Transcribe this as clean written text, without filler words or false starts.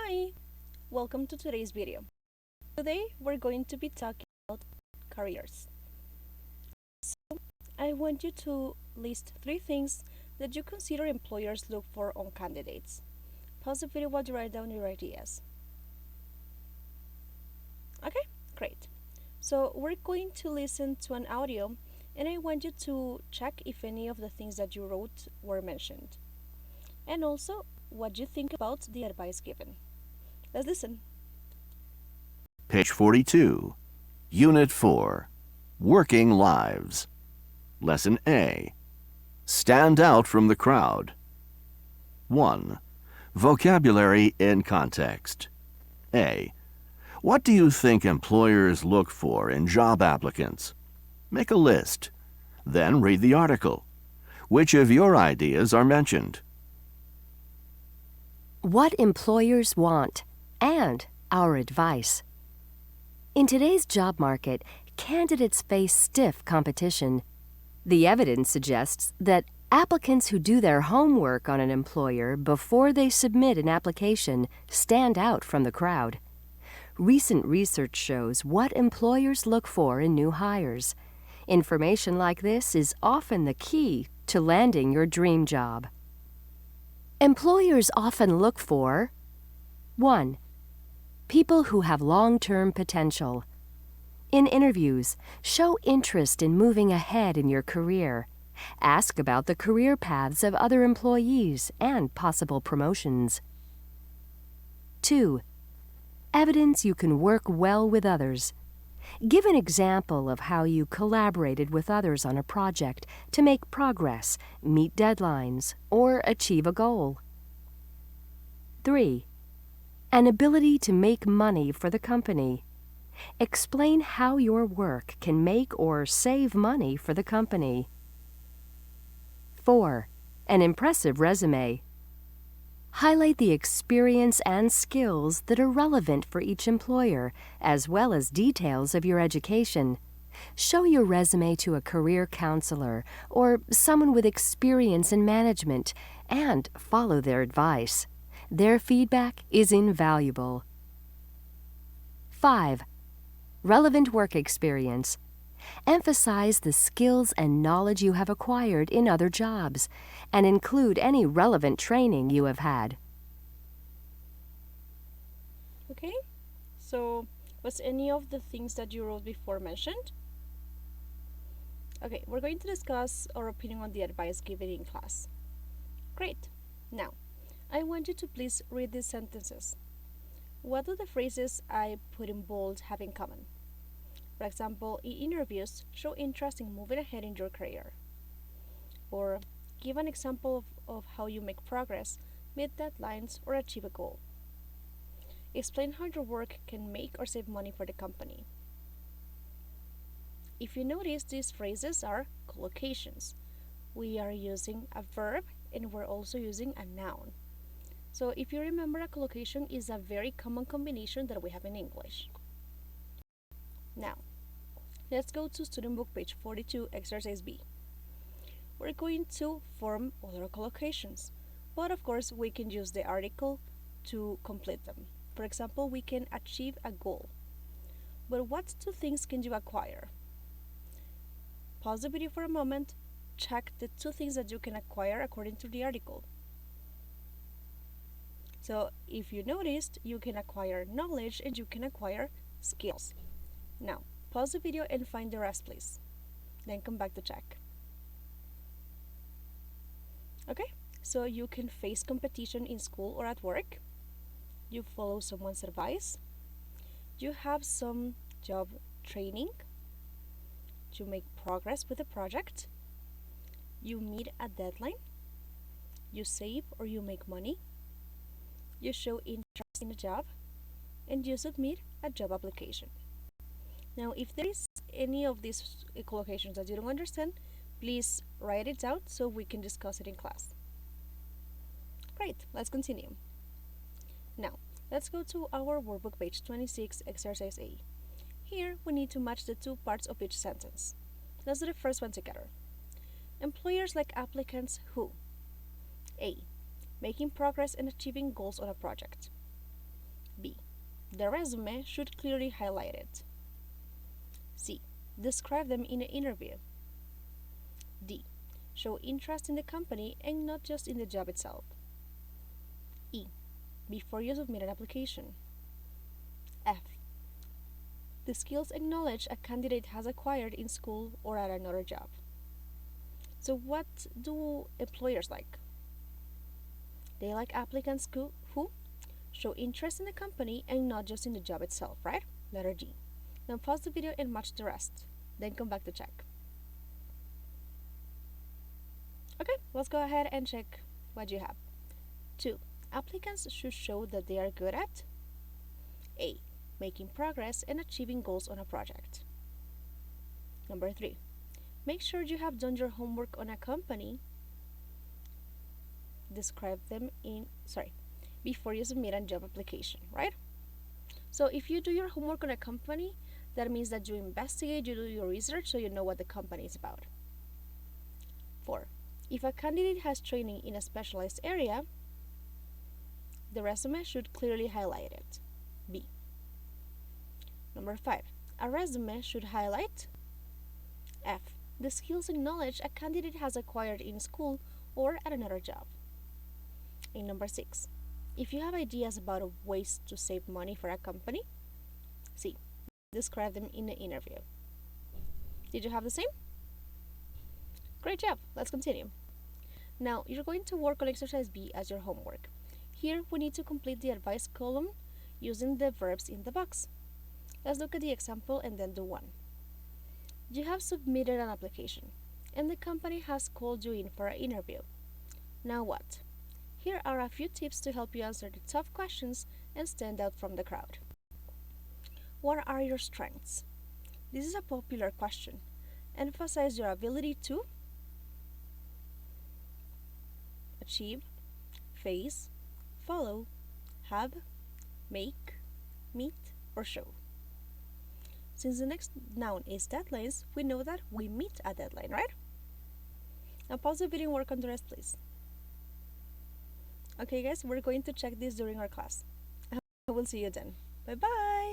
Hi, welcome to today's video. Today we're going to be talking about careers. So I want you to list 3 things that you consider employers look for on candidates. Pause the video while you write down your ideas. Okay, great. So we're going to listen to an audio and I want you to check if any of the things that you wrote were mentioned. And also what you think about the advice given. Let's listen. Page 42, Unit 4, Working Lives. Lesson A, Stand out from the crowd. 1. Vocabulary in context. A. What do you think employers look for in job applicants? Make a list. Then read the article. Which of your ideas are mentioned? What employers want and our advice. In today's job market, candidates face stiff competition. The evidence suggests that applicants who do their homework on an employer before they submit an application stand out from the crowd. Recent research shows what employers look for in new hires. Information like this is often the key to landing your dream job. Employers often look for 1. People who have long-term potential. In interviews, show interest in moving ahead in your career. Ask about the career paths of other employees and possible promotions. 2. Evidence you can work well with others. Give an example of how you collaborated with others on a project to make progress, meet deadlines, or achieve a goal. 3. An ability to make money for the company. Explain how your work can make or save money for the company. 4. An impressive resume. Highlight the experience and skills that are relevant for each employer, as well as details of your education. Show your resume to a career counselor or someone with experience in management and follow their advice. Their feedback is invaluable. 5. Relevant work experience. Emphasize the skills and knowledge you have acquired in other jobs, and include any relevant training you have had. Okay, so was any of the things that you wrote before mentioned? Okay, we're going to discuss our opinion on the advice given in class. Great. Now, I want you to please read these sentences. What do the phrases I put in bold have in common? For example, in interviews, show interest in moving ahead in your career. Or give an example of how you make progress, meet deadlines, or achieve a goal. Explain how your work can make or save money for the company. If you notice, these phrases are collocations. We are using a verb and we're also using a noun. So if you remember, a collocation is a very common combination that we have in English. Now, let's go to student book page 42, exercise B. We're going to form other collocations, but of course we can use the article to complete them. For example, we can achieve a goal. But what 2 things can you acquire? Pause the video for a moment, check the 2 things that you can acquire according to the article. So if you noticed, you can acquire knowledge and you can acquire skills. Now, pause the video and find the rest, please. Then come back to check. Okay, so you can face competition in school or at work. You follow someone's advice. You have some job training. You make progress with a project. You meet a deadline. You save or you make money. You show interest in a job. And you submit a job application. Now, if there is any of these collocations that you don't understand, please write it out so we can discuss it in class. Great, let's continue. Now, let's go to our workbook page 26, exercise A. Here, we need to match the 2 parts of each sentence. Let's do the first one together. Employers like applicants who? A. Making progress and achieving goals on a project. The resume should clearly highlight it. C. Describe them in an interview. D. Show interest in the company and not just in the job itself. E. Before you submit an application. F. The skills and knowledge a candidate has acquired in school or at another job. So what do employers like? They like applicants who show interest in the company and not just in the job itself, right? Letter G. Now pause the video and match the rest. Then come back to check. Okay, let's go ahead and check what you have. 2. Applicants should show that they are good at A. Making progress and achieving goals on a project. Number 3. Make sure you have done your homework on a company. Describe them before you submit a job application, right? So if you do your homework on a company, that means that you investigate, you do your research, so you know what the company is about. 4. If a candidate has training in a specialized area, the resume should clearly highlight it. B. Number 5. A resume should highlight F. The skills and knowledge a candidate has acquired in school or at another job. And number 6. If you have ideas about ways to save money for a company, C. Describe them in the interview. Did you have the same? Great job. Let's continue. Now, you're going to work on exercise B as your homework. Here, we need to complete the advice column using the verbs in the box. Let's look at the example and then do one. You have submitted an application, and the company has called you in for an interview. Now what? Here are a few tips to help you answer the tough questions and stand out from the crowd. What are your strengths? This is a popular question. Emphasize your ability to achieve, face, follow, have, make, meet, or show. Since the next noun is deadlines, we know that we meet a deadline, right? Now pause the video and work on the rest, please. Okay guys, we're going to check this during our class. I will see you then. Bye bye!